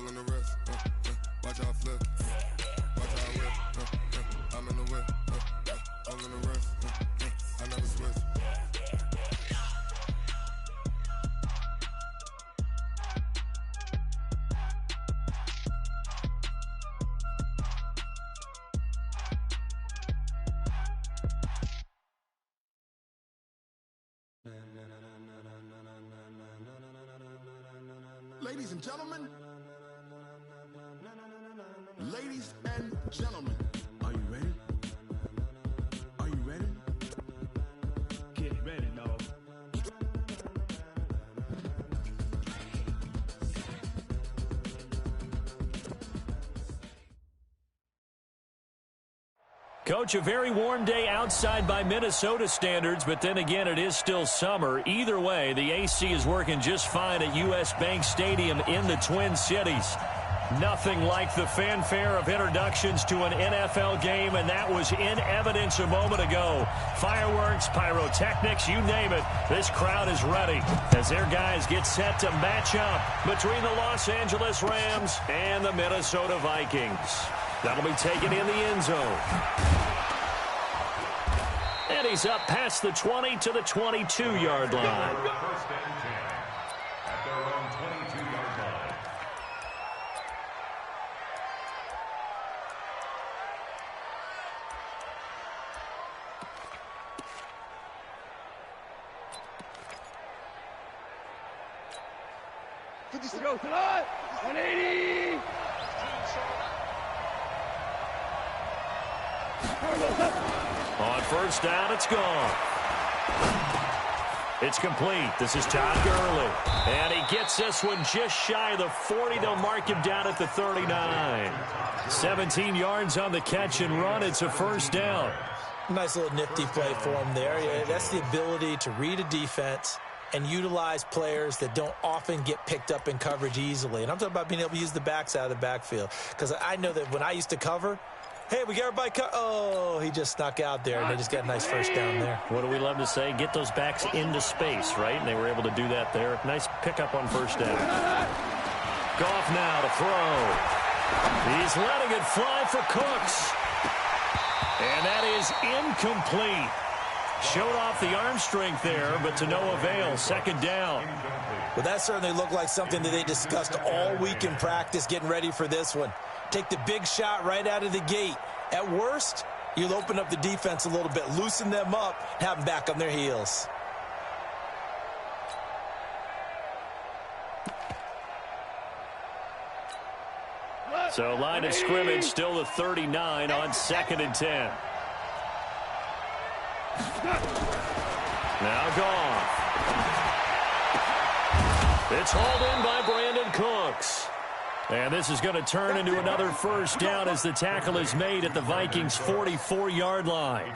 on the rest. Watch how I flip. Watch how I whip. I'm in the whip. I'm in the rest. I never switch. Ladies and gentlemen, are you ready? Are you ready? Get ready, dog. Coach, a very warm day outside by Minnesota standards, but then again, it is still summer. Either way, the AC is working just fine at U.S. Bank Stadium in the Twin Cities. Nothing like the fanfare of introductions to an NFL game, and that was in evidence a moment ago. Fireworks, pyrotechnics, you name it. This crowd is ready as their guys get set to match up between the Los Angeles Rams and the Minnesota Vikings. That'll be taken in the end zone. And he's up past the 20 to the 22-yard line. First and 10 at their own 22-yard line. Go tonight. 180. On first down, it's gone. It's complete. This is Todd Gurley. And he gets this one just shy of the 40. They'll mark him down at the 39. 17 yards on the catch and run. It's a first down. Nice little nifty play for him there. Yeah, that's the ability to read a defense and utilize players that don't often get picked up in coverage easily. And I'm talking about being able to use the backs out of the backfield. Because I know that when I used to cover, hey, we got everybody oh, he just snuck out there, and they just got a nice first down there. What do we love to say? Get those backs into space, right? And they were able to do that there. Nice pickup on first down. Goff now to throw. He's letting it fly for Cooks. And that is incomplete. Showed off the arm strength there, but to no avail. Second down. Well, that certainly looked like something that they discussed all week in practice, getting ready for this one. Take the big shot right out of the gate. At worst, you'll open up the defense a little bit, loosen them up, have them back on their heels. So line of scrimmage still the 39 on 2nd and 10. Now Goff. It's hauled in by Brandon Cooks. And this is going to turn into another first down as the tackle is made at the Vikings' 44-yard line.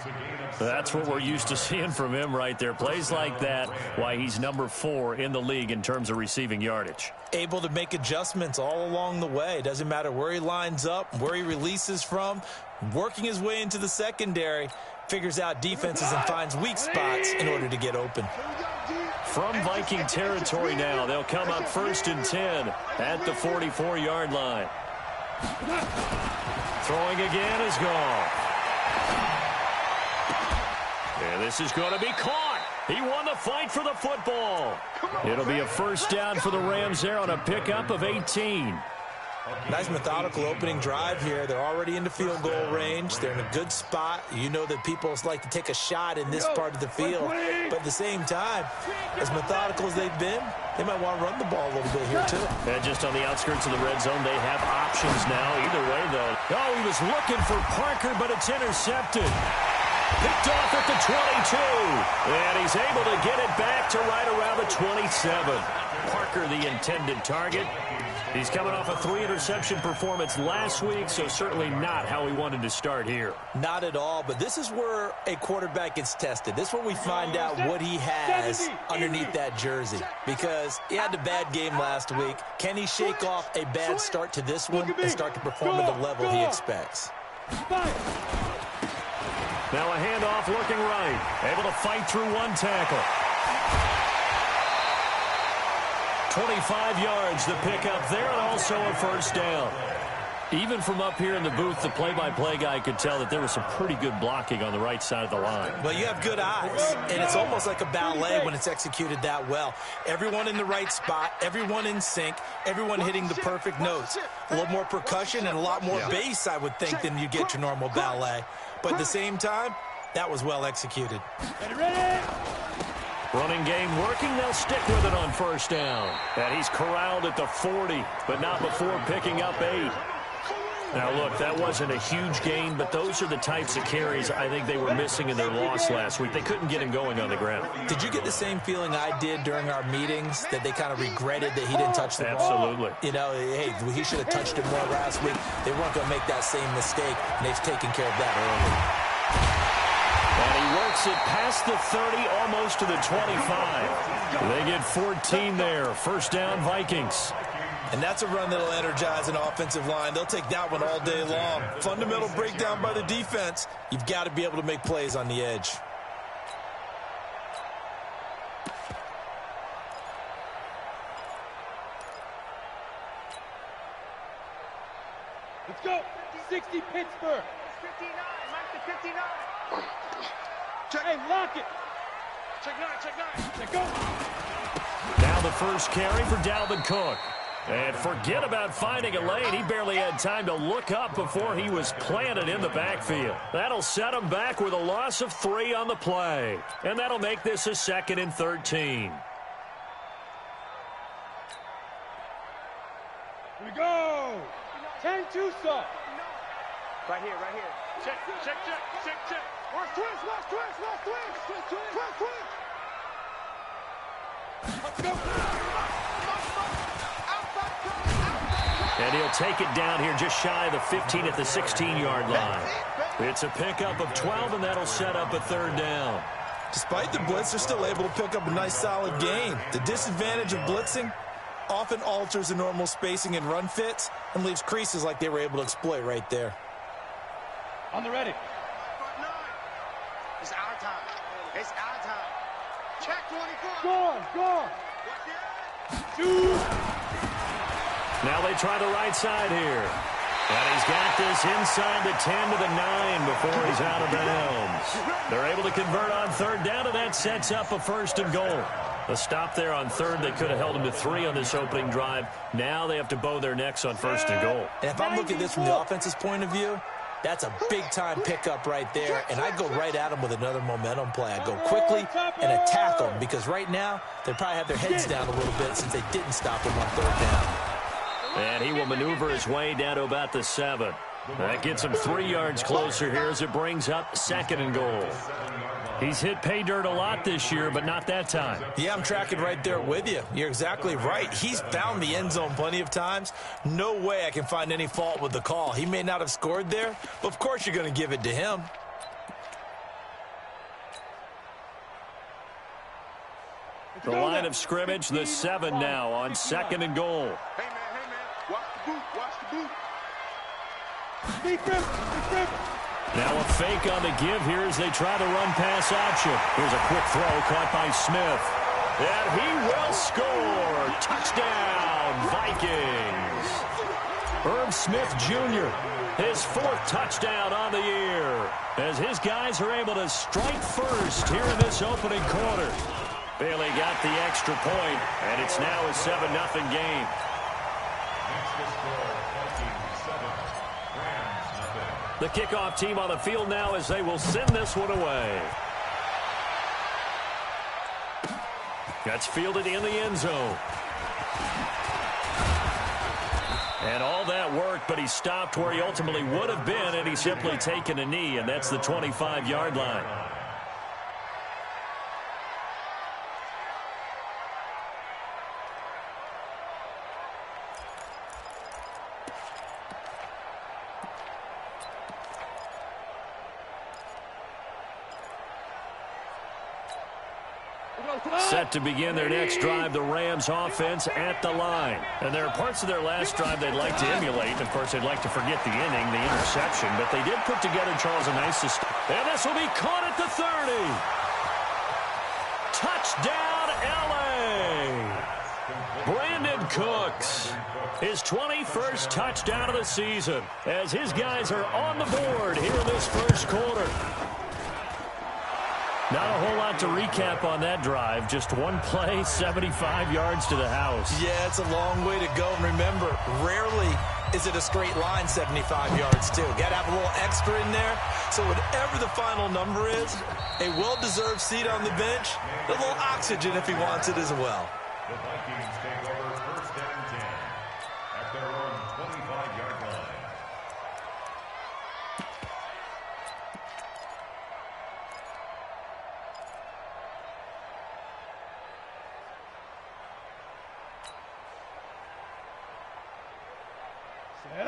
That's what we're used to seeing from him right there. Plays like that, why he's number 4 in the league in terms of receiving yardage. Able to make adjustments all along the way. Doesn't matter where he lines up, where he releases from. Working his way into the secondary, figures out defenses and finds weak spots in order to get open. From Viking territory now, they'll come up 1st and 10 at the 44-yard line. Throwing again is gone. And this is going to be caught. He won the fight for the football. It'll be a first down for the Rams there on a pickup of 18. Nice methodical opening drive here. They're already into field goal range. They're in a good spot. You know that people like to take a shot in this part of the field. But at the same time, as methodical as they've been, they might want to run the ball a little bit here too. And just on the outskirts of the red zone, they have options now. Either way, though. Oh, he was looking for Parker, but it's intercepted. Picked off at the 22. And he's able to get it back to right around the 27. Parker, the intended target. He's coming off a 3-interception performance last week, so certainly not how he wanted to start here. Not at all, but this is where a quarterback gets tested. This is where we find out what he has underneath that jersey, because he had a bad game last week. Can he shake off a bad start to this one and start to perform at the level he expects? Now a handoff looking right. Able to fight through one tackle. 25 yards to pick up there, and also a first down. Even from up here in the booth, the play-by-play guy could tell that there was some pretty good blocking on the right side of the line. Well, you have good eyes, and it's almost like a ballet when it's executed that well. Everyone in the right spot, everyone in sync, everyone hitting the perfect notes. A little more percussion and a lot more bass, I would think, than you get your normal ballet. But at the same time, that was well executed. Running game working. They'll stick with it on first down. And he's corralled at the 40, but not before picking up 8. Now, look, that wasn't a huge gain, but those are the types of carries I think they were missing in their loss last week. They couldn't get him going on the ground. Did you get the same feeling I did during our meetings, that they kind of regretted that he didn't touch the ball? Absolutely. You know, hey, he should have touched it more last week. They weren't going to make that same mistake, and they've taken care of that early. And he works it past the 30, almost to the 25. They get 14 there. First down, Vikings. And that's a run that'll energize an offensive line. They'll take that one all day long. Fundamental breakdown by the defense. You've got to be able to make plays on the edge. Let's go. 60 Pittsburgh. 59. Mike to 59. Check. Hey, lock it. Check 9. Check 9. Check go. Now the first carry for Dalvin Cook. And forget about finding a lane. He barely had time to look up before he was planted in the backfield. That'll set him back with a loss of 3 on the play. And that'll make this a 2nd and 13. Here we go. 10-2 stop. Right here, right here. Check, check, check, check, check. Watch twist, watch twist, watch twist. Twist, twist, twist, twist. Let's go. And he'll take it down here just shy of the 15 at the 16-yard line. It's a pickup of 12, and that'll set up a 3rd down. Despite the blitz, they're still able to pick up a nice, solid gain. The disadvantage of blitzing often alters the normal spacing and run fits and leaves creases like they were able to exploit right there. On the ready. It's our time. It's our time. Check 24. Gone, gone. Shoot. Now they try the right side here. And he's got this inside the 10 to the 9 before he's out of bounds. They're able to convert on 3rd down, and that sets up a 1st and goal. A stop there on 3rd. They could have held him to 3 on this opening drive. Now they have to bow their necks on 1st and goal. And if I'm looking at this from the offense's point of view, that's a big-time pickup right there, and I go right at him with another momentum play. I go quickly and attack them, because right now they probably have their heads down a little bit since they didn't stop him on 3rd down. And he will maneuver his way down to about the 7. That gets him 3 yards closer here as it brings up 2nd and goal. He's hit pay dirt a lot this year, but not that time. Yeah, I'm tracking right there with you. You're exactly right. He's found the end zone plenty of times. No way I can find any fault with the call. He may not have scored there, but of course you're going to give it to him. The line of scrimmage, the 7 now on 2nd and goal. Hey, man. Watch the boot. Watch the boot. Big rip, big rip. Now a fake on the give here as they try the run-pass option. Here's a quick throw caught by Smith. And he will score. Touchdown, Vikings. Herb Smith Jr., his 4th touchdown on the year, as his guys are able to strike first here in this opening quarter. Bailey got the extra point, and it's now a 7-0 game. The kickoff team on the field now as they will send this one away. That's fielded in the end zone. And all that work, but he stopped where he ultimately would have been, and he's simply taken a knee, and that's the 25-yard line. Set to begin their next drive, the Rams offense at the line. And there are parts of their last drive they'd like to emulate. Of course, they'd like to forget the inning, the interception. But they did put together, Charles, a nice system. And this will be caught at the 30. Touchdown, L.A. Cooks. His 21st touchdown of the season as his guys are on the board here in this first quarter. Not a whole lot to recap on that drive. Just one play, 75 yards to the house. Yeah, it's a long way to go. And remember, rarely is it a straight line 75 yards, too. Got to have a little extra in there. So whatever the final number is, a well-deserved seat on the bench, a little oxygen if he wants it as well. The Vikings take over first and 10 at their own 25-yard line.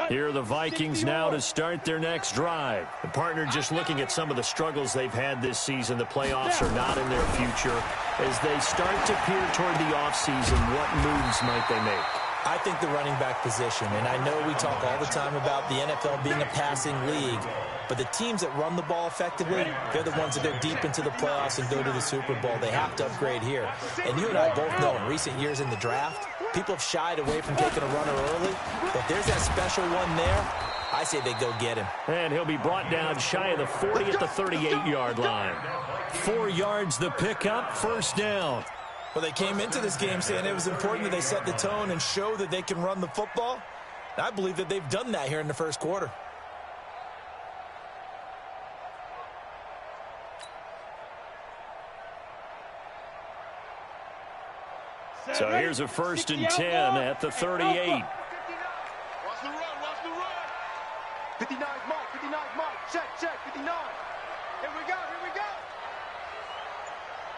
Here are the Vikings now to start their next drive. The partner just looking at some of the struggles they've had this season. The playoffs are not in their future. As they start to peer toward the offseason, what moves might they make? I think the running back position, and I know we talk all the time about the NFL being a passing league, but the teams that run the ball effectively, they're the ones that go deep into the playoffs and go to the Super Bowl. They have to upgrade here. And you and I both know in recent years in the draft, people have shied away from taking a runner early, but there's that special one there. I say they go get him. And he'll be brought down shy of the 40 at the 38-yard line. 4 yards the pickup, first down. Well, they came into this game saying it was important that they set the tone and show that they can run the football. And I believe that they've done that here in the first quarter. So here's a first and 10 at the 38. Watch the run, watch the run. 59 mark, 59 mark. Check, 59. Here we go, here we go.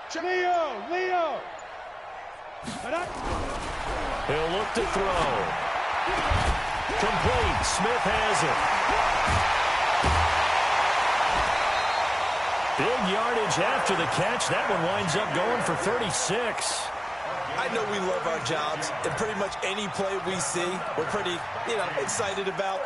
Check. Leo. He'll look to throw. Complete. Smith has it. Big yardage after the catch. That one winds up going for 36. I know we love our jobs, and pretty much any play we see, we're pretty, excited about.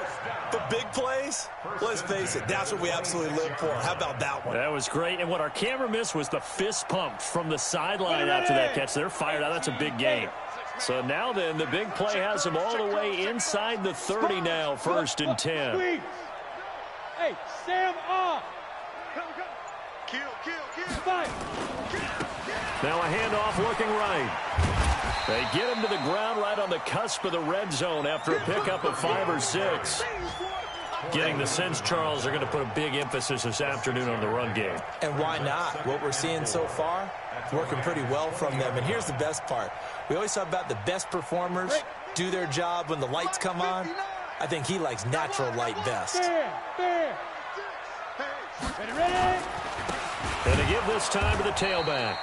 But big plays, let's face it, that's what we absolutely live for. How about that one? That was great. And what our camera missed was the fist pump from the sideline after that catch. They're fired out. That's a big game. So now then, the big play has them all the way inside the 30 now, first and 10. Hey, Sam off. Kill. Fight. Now a handoff looking right. They get him to the ground right on the cusp of the red zone after a pickup of 5 or 6. Getting the sense, Charles, are going to put a big emphasis this afternoon on the run game. And why not? What we're seeing so far, working pretty well from them. And here's the best part. We always talk about the best performers do their job when the lights come on. I think he likes natural light best. Ready? And to give this time to the tailback.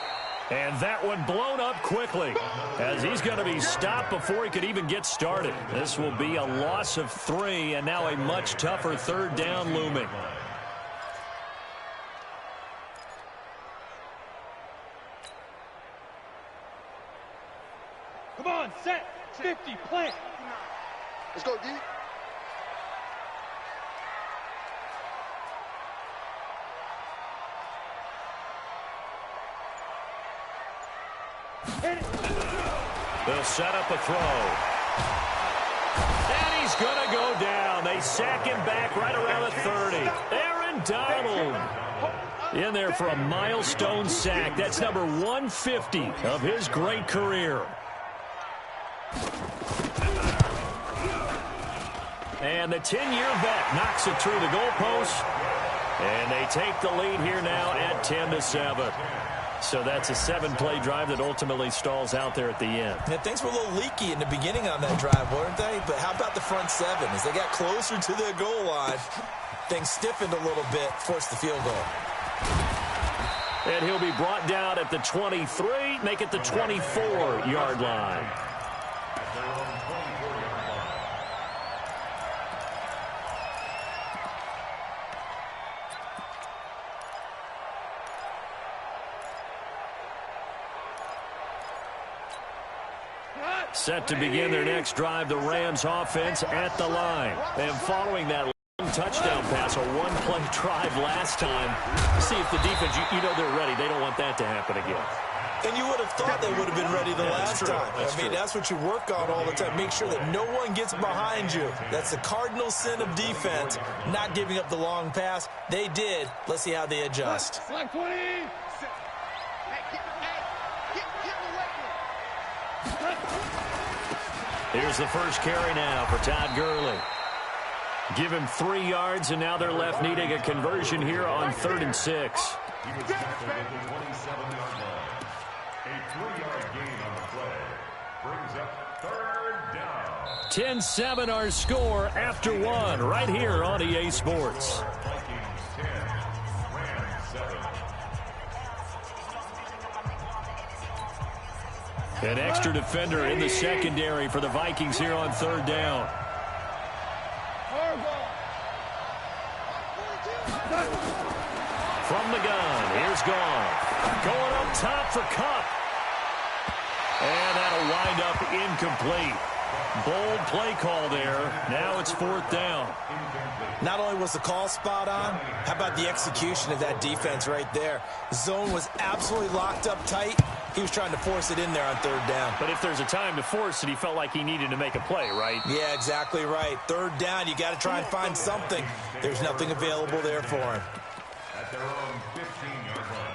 And that one blown up quickly as he's going to be stopped before he could even get started. This will be a loss of 3 and now a much tougher third down looming. Come on, set. 50, plant. Let's go, D. They'll set up a throw. And he's going to go down. They sack him back right around the 30. Aaron Donald in there for a milestone sack. That's number 150 of his great career. And the 10-year vet knocks it through the goalpost. And they take the lead here now at 10-7. So that's a 7-play drive that ultimately stalls out there at the end. Yeah, things were a little leaky in the beginning on that drive, weren't they? But how about the front 7? As they got closer to their goal line, things stiffened a little bit, forced the field goal. And he'll be brought down at the 23, make it the 24-yard line. Set to begin their next drive, the Rams offense at the line. And following that long touchdown pass, a one-play drive last time, see if the defense, you know they're ready. They don't want that to happen again. And you would have thought they would have been ready the last time. I mean, that's what you work on all the time. Make sure that no one gets behind you. That's the cardinal sin of defense, not giving up the long pass. They did. Let's see how they adjust. Select 20. Here's the first carry now for Todd Gurley. Give him 3 yards, and now they're left needing a conversion here on 3rd and 6. He was tackled at the 27-yard line. A 3-yard gain on the play brings up 3rd down. 10-7 our score after 1 right here on EA Sports. Vikings 10, Rams 7. An extra defender in the secondary for the Vikings here on 3rd down. From the gun, here's Goff. Going up top for Cup. And that'll wind up incomplete. Bold play call there. Now it's 4th down. Not only was the call spot on, how about the execution of that defense right there? Zone was absolutely locked up tight. He was trying to force it in there on 3rd down. But if there's a time to force it, he felt like he needed to make a play, right? Yeah, exactly right. 3rd down, you got to try and find something. There's nothing available there for him. At their own 15-yard line.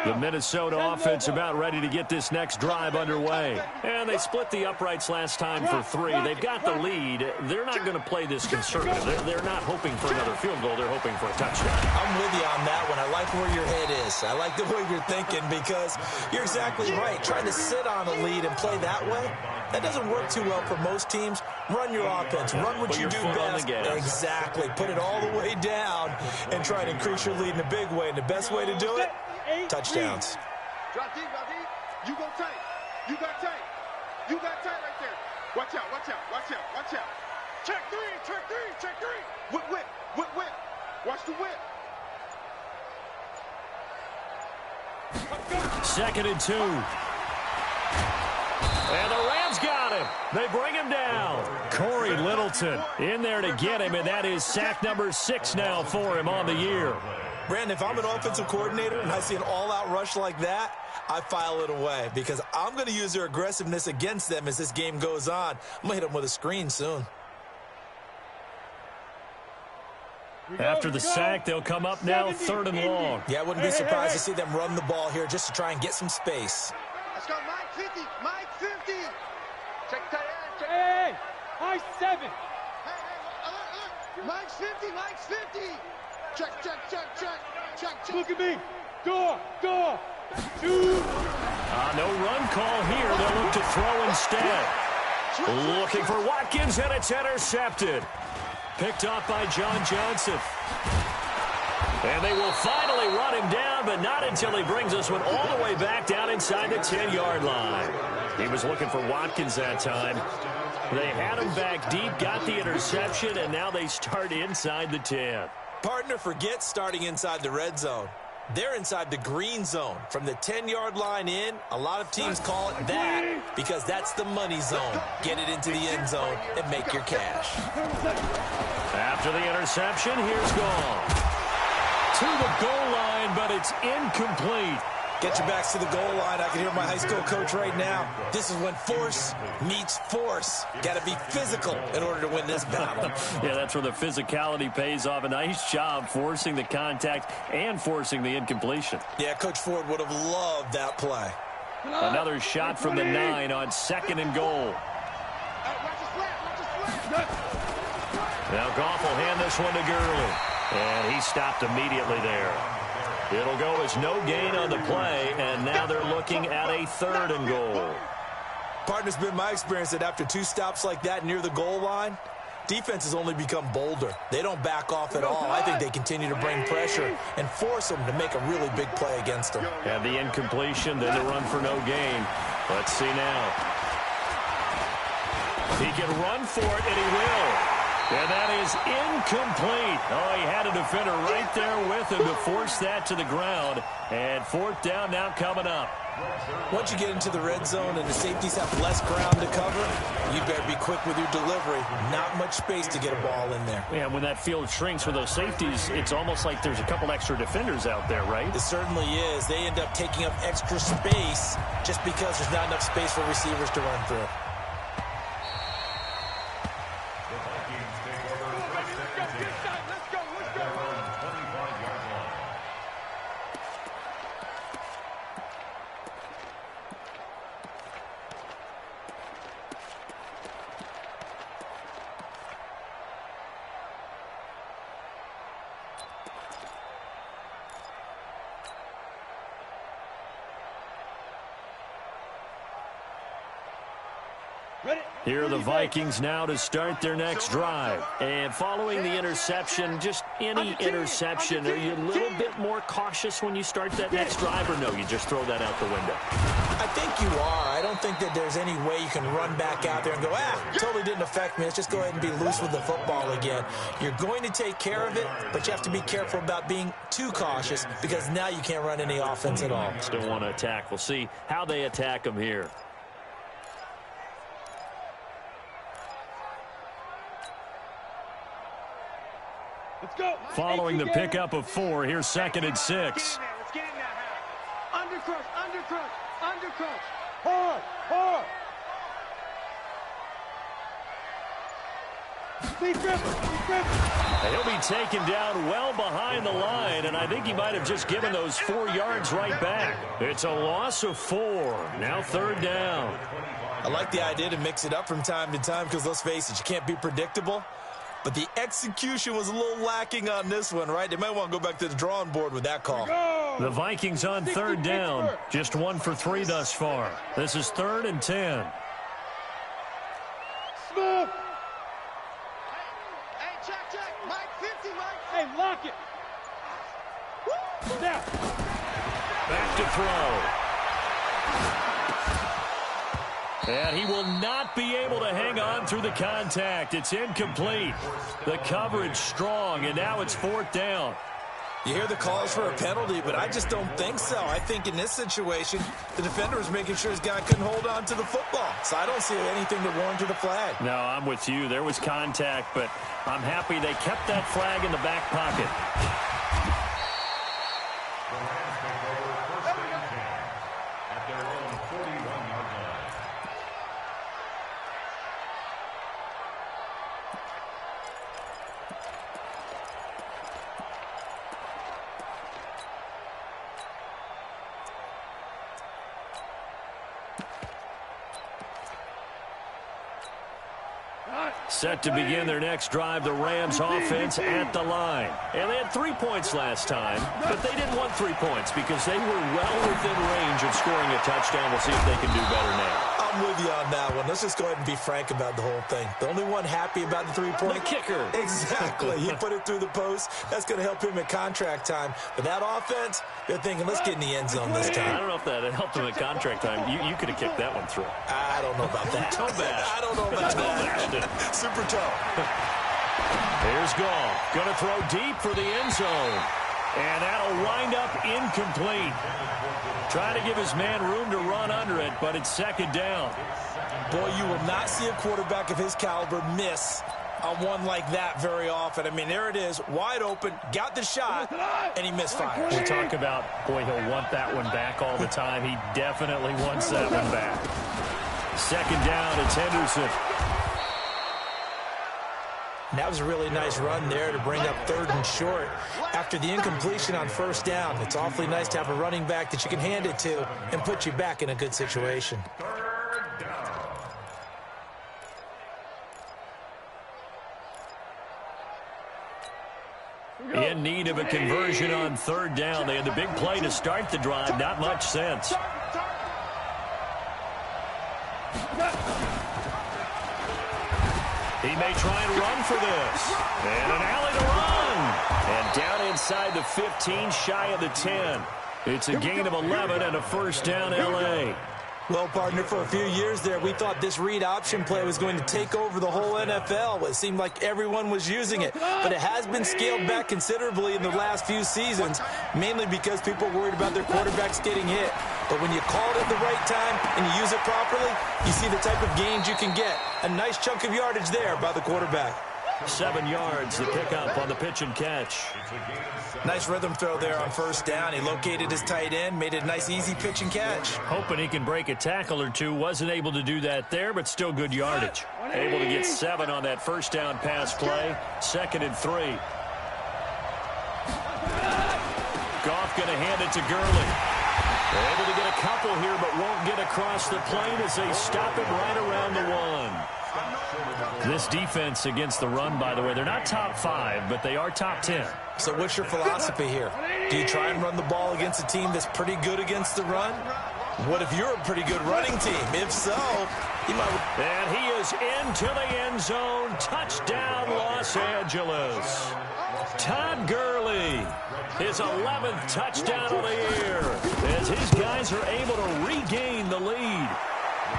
The Minnesota offense about ready to get this next drive underway. And they split the uprights last time for 3. They've got the lead. They're not going to play this conservative. They're not hoping for another field goal. They're hoping for a touchdown. I'm with you on that one. I like where your head is. I like the way you're thinking because you're exactly right. Trying to sit on a lead and play that way, that doesn't work too well for most teams. Run your offense. Run what you do best. Exactly. Put it all the way down and try to increase your lead in a big way. And the best way to do it, touchdowns. Drop deep, drop deep. You go tight. You got tight. You got tight right there. Watch out, watch out, watch out, watch out. Check 3, check 3, check 3. Whip, whip, whip, whip. Watch the whip. 2nd and 2. And the Rams got him. They bring him down. Corey Littleton in there to get him, and that is sack number 6 now for him on the year. Brandon, if I'm an offensive coordinator and I see an all-out rush like that, I file it away because I'm going to use their aggressiveness against them as this game goes on. I'm going to hit them with a screen soon. After the sack, they'll come up now 3rd and long. Yeah, I wouldn't be surprised to see them run the ball here just to try and get some space. Let's go, Mike 50, Mike 50. Check tight end, check. Hey, Mike 7. Hey, look. Mike's 50, Mike's 50. Check, check, check, check, check, check. Look at me. Go, 2. No run call here. They'll look to throw instead. Looking for Watkins, and it's intercepted. Picked off by John Johnson. And they will finally run him down, but not until he brings this one all the way back down inside the 10-yard line. He was looking for Watkins that time. They had him back deep, got the interception, and now they start inside the 10. Partner, forget starting inside the red zone. They're inside the green zone. From the 10-yard line in, a lot of teams call it that because that's the money zone. Get it into the end zone and make your cash. After the interception, here's Goff. To the goal line, but it's incomplete. Get your backs to the goal line. I can hear my high school coach right now. This is when force meets force. Got to be physical in order to win this battle. Yeah, that's where the physicality pays off. A nice job forcing the contact and forcing the incompletion. Yeah, Coach Ford would have loved that play. Another shot from the 9 on 2nd and goal. Now Goff will hand this one to Gurley. And he stopped immediately there. It'll go as no gain on the play, and now they're looking at a 3rd and goal. Partner's been my experience that after 2 stops like that near the goal line, defenses only become bolder. They don't back off at all. I think they continue to bring pressure and force them to make a really big play against them. And the incompletion, then the run for no gain. Let's see now. He can run for it, and he will. And that is incomplete. Oh, he had a defender right there with him to force that to the ground. And fourth down now coming up. Once you get into the red zone and the safeties have less ground to cover, you better be quick with your delivery. Not much space to get a ball in there. Yeah, when that field shrinks for those safeties, it's almost like there's a couple extra defenders out there, right? It certainly is. They end up taking up extra space just because there's not enough space for receivers to run through. Here are the Vikings now to start their next drive. And following the interception, just any interception, are you a little bit more cautious when you start that next drive, or no, you just throw that out the window? I think you are. I don't think that there's any way you can run back out there and go, totally didn't affect me. Let's just go ahead and be loose with the football again. You're going to take care of it, but you have to be careful about being too cautious because now you can't run any offense at all. Still want to attack. We'll see how they attack them here. Let's go. Following the pickup of 4, here's 2nd and 6. Let's get in there. Undercrush, undercrush, undercrush. Hard, hard. He'll be taken down well behind the line, and I think he might have just given those 4 yards right back. It's a loss of 4. Now 3rd down. I like the idea to mix it up from time to time because, let's face it, you can't be predictable. But the execution was a little lacking on this one, right? They might want to go back to the drawing board with that call. The Vikings on 3rd down. Just 1 for 3 thus far. This is 3rd and 10. Smooth. Hey, check. Mike 50, Mike. Hey, lock it. Snap. Back to throw. And he will not be able to hang on through the contact. It's incomplete. The coverage strong, and now it's 4th down. You hear the calls for a penalty, but I just don't think so. I think in this situation, the defender was making sure his guy couldn't hold on to the football. So I don't see anything that warranted a flag. No, I'm with you. There was contact, but I'm happy they kept that flag in the back pocket. Set to begin their next drive, the Rams offense at the line. And they had 3 points last time, but they didn't want 3 points because they were well within range of scoring a touchdown. We'll see if they can do better now. I'm with you on that one. Let's just go ahead and be frank about the whole thing. The only one happy about the 3-point. The kicker. Exactly. He put it through the post. That's going to help him at contract time. But that offense, they're thinking, let's get in the end zone this time. I don't know if that helped him at contract time. You could have kicked that one through. I don't know about that. Toe bash. I don't know about that. Super toe. Here's Goff. Going to throw deep for the end zone. And that'll wind up incomplete. Trying to give his man room to run under it, but it's 2nd down. Boy, you will not see a quarterback of his caliber miss on one like that very often. I mean, there it is, wide open, got the shot, and he misfires. We talk about, boy, he'll want that one back all the time. He definitely wants that one back. 2nd down, it's Henderson. And that was a really nice run there to bring up 3rd and short. After the incompletion on 1st down, it's awfully nice to have a running back that you can hand it to and put you back in a good situation. 3rd down. In need of a conversion on 3rd down. They had the big play to start the drive. Not much sense. He may try and run for this. And an alley to run. And down inside the 15, shy of the 10. It's a gain of 11 and a 1st down, L.A. Well, partner, for a few years there, we thought this read option play was going to take over the whole NFL. It seemed like everyone was using it, but it has been scaled back considerably in the last few seasons, mainly because people are worried about their quarterbacks getting hit. But when you call it at the right time and you use it properly, you see the type of gains you can get. A nice chunk of yardage there by the quarterback. 7 yards, the pickup on the pitch and catch. Nice rhythm throw there on first down. He located his tight end, made it a nice, easy pitch and catch. Hoping he can break a tackle or two. Wasn't able to do that there, but still good yardage. Able to get 7 on that first down pass play. 2nd and 3. Goff going to hand it to Gurley. Able to get a couple here, but won't get across the plane as they stop it right around the 1. This defense against the run, by the way, they're not top 5, but they are top 10. So what's your philosophy here? Do you try and run the ball against a team that's pretty good against the run? What if you're a pretty good running team? If so, you might... And he is into the end zone. Touchdown, Los Angeles. Todd Gurley, his 11th touchdown of the year, as his guys are able to regain the lead.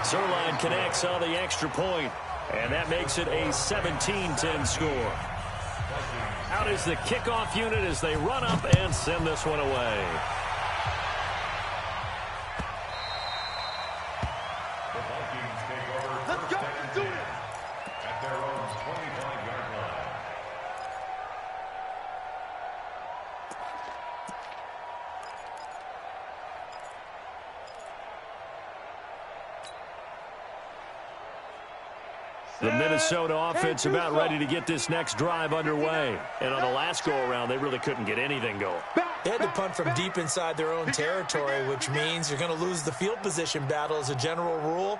Zerline connects on the extra point, and that makes it a 17-10 score. Out is the kickoff unit as they run up and send this one away. The Vikings take over first and 10 at their own 25-yard line. The Minnesota offense about ready to get this next drive underway. And on the last go-around, they really couldn't get anything going. They had to punt from deep inside their own territory, which means you're going to lose the field position battle as a general rule.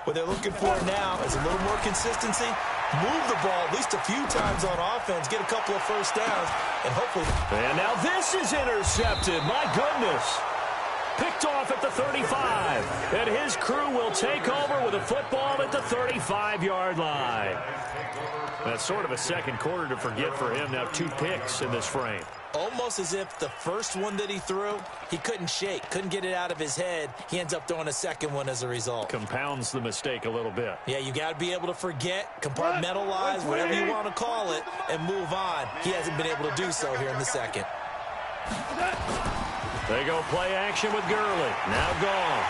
What they're looking for now is a little more consistency, move the ball at least a few times on offense, get a couple of first downs, and hopefully... And now this is intercepted. My goodness. Picked off at the 35. And his crew will take over with a football at the 35-yard line. That's sort of a second quarter to forget for him. Now 2 picks in this frame. Almost as if the first one that he threw, he couldn't shake, couldn't get it out of his head. He ends up throwing a second one as a result. Compounds the mistake a little bit. Yeah, you got to be able to forget, compartmentalize, whatever you want to call it, and move on. He hasn't been able to do so here in the second. They go play action with Gurley. Now gone.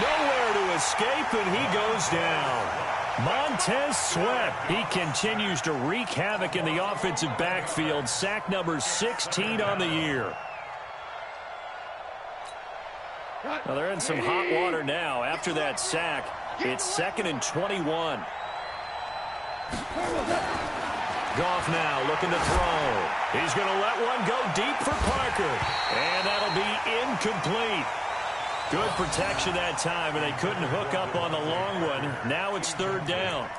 Nowhere to escape, and he goes down. Montez Sweat, he continues to wreak havoc in the offensive backfield. Sack number 16 on the year. Well, they're in some hot water now. After that sack, it's 2nd and 21. Goff now looking to throw. He's going to let one go deep for Parker. And that'll be incomplete. Good protection that time, and they couldn't hook up on the long one. Now it's 3rd down.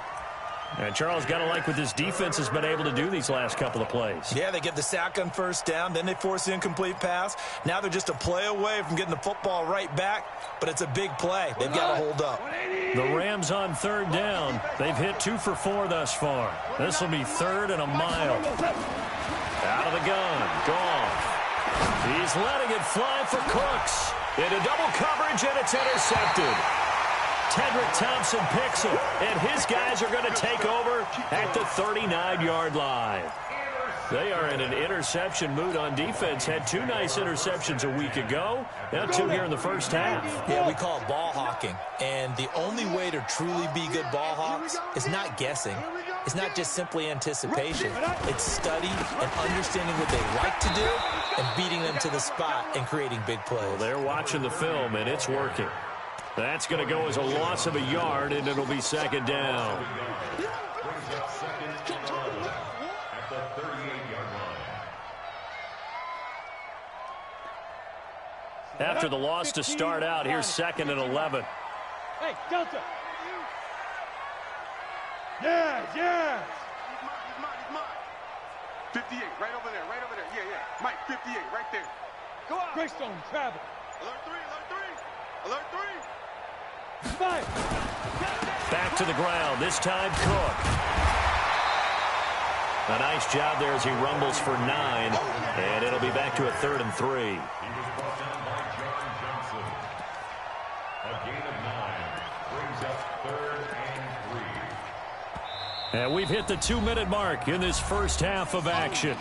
And Charles, got to like what this defense has been able to do these last couple of plays. Yeah, they get the sack on first down, then they force the incomplete pass. Now they're just a play away from getting the football right back, but it's a big play. They've got to hold up. The Rams on 3rd down. They've hit 2 for 4 thus far. This will be 3rd and a mile. Out of the gun. Goff. He's letting it fly for Cooks. Into double coverage, and it's intercepted. Tedrick Thompson picks it, and his guys are going to take over at the 39-yard line. They are in an interception mood on defense. Had 2 nice interceptions a week ago. Now 2 here in the first half. Yeah, we call it ball hawking. And the only way to truly be good ball hawks is not guessing. It's not just simply anticipation. It's study and understanding what they like to do and beating them to the spot and creating big plays. Well, they're watching the film, and it's working. That's going to go as a loss of a yard, and it'll be 2nd down. At the 38-yard line. After the loss to start out, here's 2nd and 11. Hey, Delta. Yes, yes. He's mine. 58, right over there. Yeah. Mike, 58, right there. Go out. Greystone, travel. Alert 3. Alert 3. Fire. Back to the ground, this time Cook. A nice job there as he rumbles for 9, and it'll be back to a 3rd and 3. He was brought down by John Johnson. A gain of 9 brings up 3rd and 3. And we've hit the 2-minute mark in this first half of action.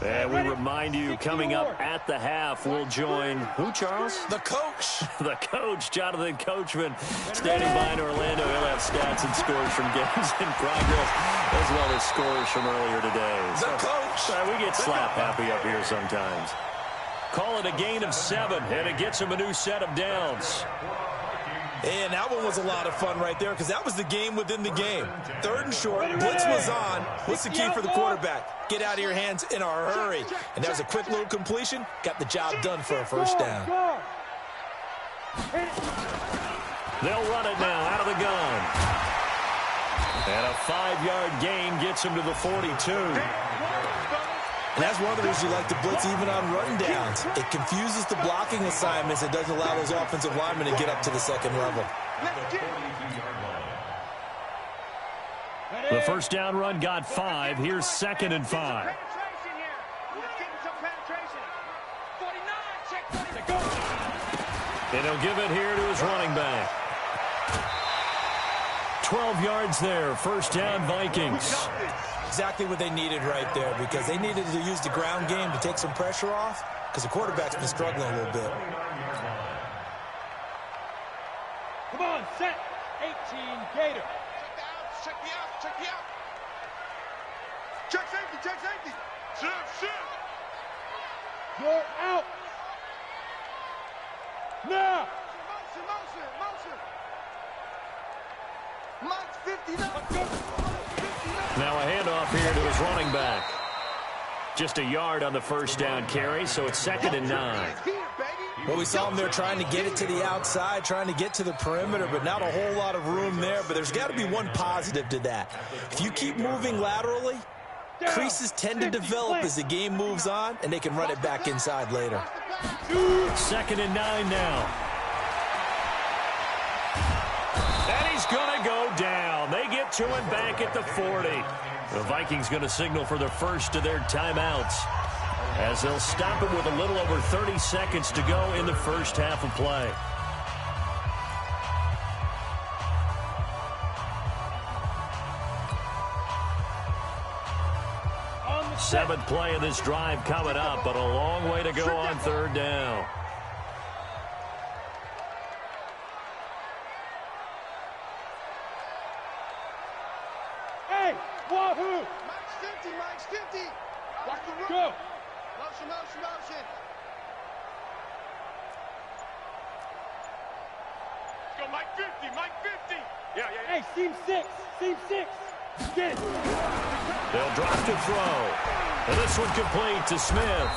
And we remind you, coming up at the half, we'll join who, Charles? The coach. The coach, Jonathan Coachman, standing by in Orlando. He'll have stats and scores from games in progress, as well as scores from earlier today. The coach. We get slap happy up here sometimes. Call it a gain of 7, and it gets him a new set of downs. And that one was a lot of fun right there because that was the game within the game. 3rd and short, blitz was on. What's the key for the quarterback? Get out of your hands in a hurry. And that was a quick little completion. Got the job done for a first down. They'll run it now out of the gun. And a 5-yard gain gets him to the 42. And that's one of the reasons you like to blitz even on run downs. It confuses the blocking assignments. It doesn't allow those offensive linemen to get up to the second level. The first down run got 5. Here's 2nd and 5. And he'll give it here to his running back. 12 yards there. First down, Vikings. Exactly what they needed right there because they needed to use the ground game to take some pressure off because the quarterback's been struggling a little bit. Come on, set. 18, Gator. Check me out. Check me out. Check safety. Check safety. Shift. You're out. Now. Motion. Mike's 50 now. Now a handoff here to his running back. Just a yard on the first down carry, so it's 2nd and 9. Well, we saw him there trying to get it to the outside, trying to get to the perimeter, but not a whole lot of room there. But there's got to be one positive to that. If you keep moving laterally, creases tend to develop as the game moves on, and they can run it back inside later. 2nd and 9 now. And he's going to go down. They get to him back at the 40. The Vikings going to signal for the first of their timeouts as they'll stop it with a little over 30 seconds to go in the first half of play. Seventh play of this drive coming up, but a long way to go on 3rd down. Hey, wahoo! Mike's 50. Watch the room. Go. Motion. Go, Mike 50. Yeah. Hey, seam 6. Get it. They'll drop to throw. And this one complete to Smith.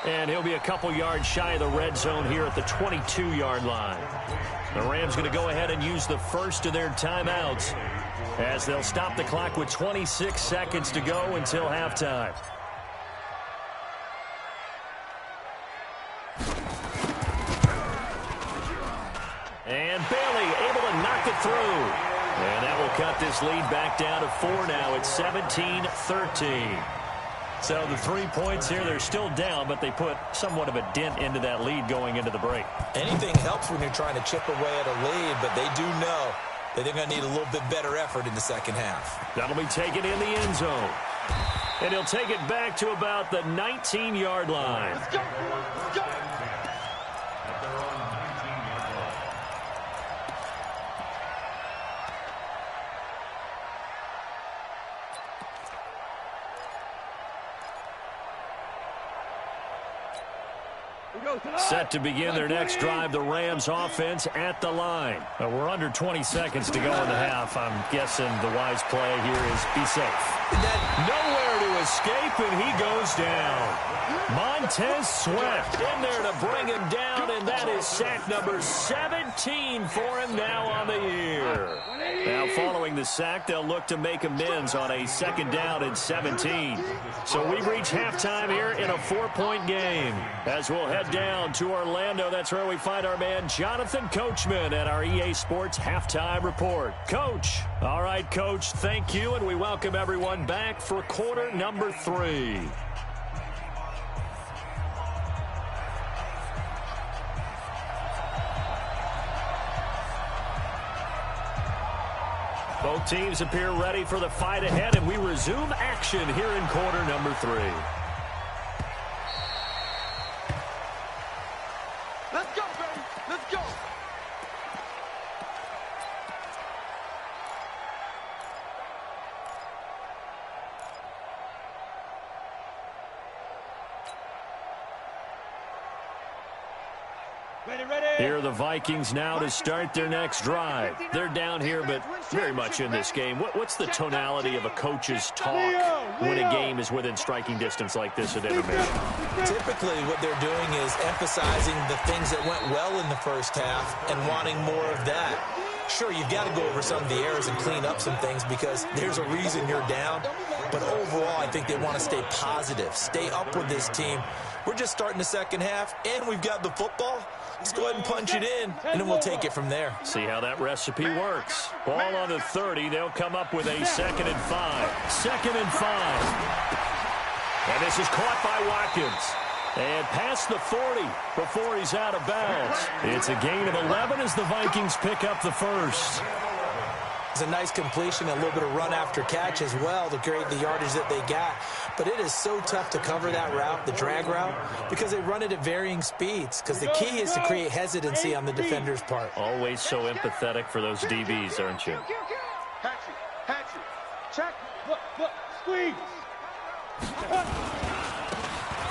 And he'll be a couple yards shy of the red zone here at the 22-yard line. The Rams going to go ahead and use the first of their timeouts as they'll stop the clock with 26 seconds to go until halftime. And Bailey able to knock it through. And that will cut this lead back down to 4 now. It's 17-13. So the 3 points here, they're still down, but they put somewhat of a dent into that lead going into the break. Anything helps when you're trying to chip away at a lead, but they do know that they're going to need a little bit better effort in the second half. That'll be taken in the end zone. And he'll take it back to about the 19-yard line. Let's go. Set to begin their next drive, the Rams offense at the line. We're under 20 seconds to go in the half. I'm guessing the wise play here is be safe. Nowhere to escape, and he goes down. Montez Sweat in there to bring him down, and that is sack number 17 for him now on the year. Now, following the sack, they'll look to make amends on a 2nd down and 17. So we've reached halftime here in a 4-point game. As we'll head down to Orlando, that's where we find our man Jonathan Coachman at our EA Sports Halftime Report. Coach. All right, Coach, thank you, and we welcome everyone back for quarter number 3. Both teams appear ready for the fight ahead, and we resume action here in quarter number 3. Let's go, baby. Let's go. Here are the Vikings now to start their next drive. They're down here, but very much in this game. What's the tonality of a coach's talk when a game is within striking distance like this at intermission? Typically, what they're doing is emphasizing the things that went well in the first half and wanting more of that. Sure, you've got to go over some of the errors and clean up some things because there's a reason you're down. But overall, I think they want to stay positive, stay up with this team. We're just starting the second half, and we've got the football. Let's go ahead and punch it in, and then we'll take it from there. See how that recipe works. Ball on the 30. They'll come up with a 2nd and 5. 2nd and 5. And this is caught by Watkins. And past the 40 before he's out of bounds. It's a gain of 11 as the Vikings pick up the first. It's a nice completion, a little bit of run after catch as well to create the yardage that they got. But it is so tough to cover that route, the drag route, because they run it at varying speeds. Because the key is to create hesitancy on the defender's part. Always so empathetic for those DBs, aren't you? Hatchet. Check. Look. Squeeze.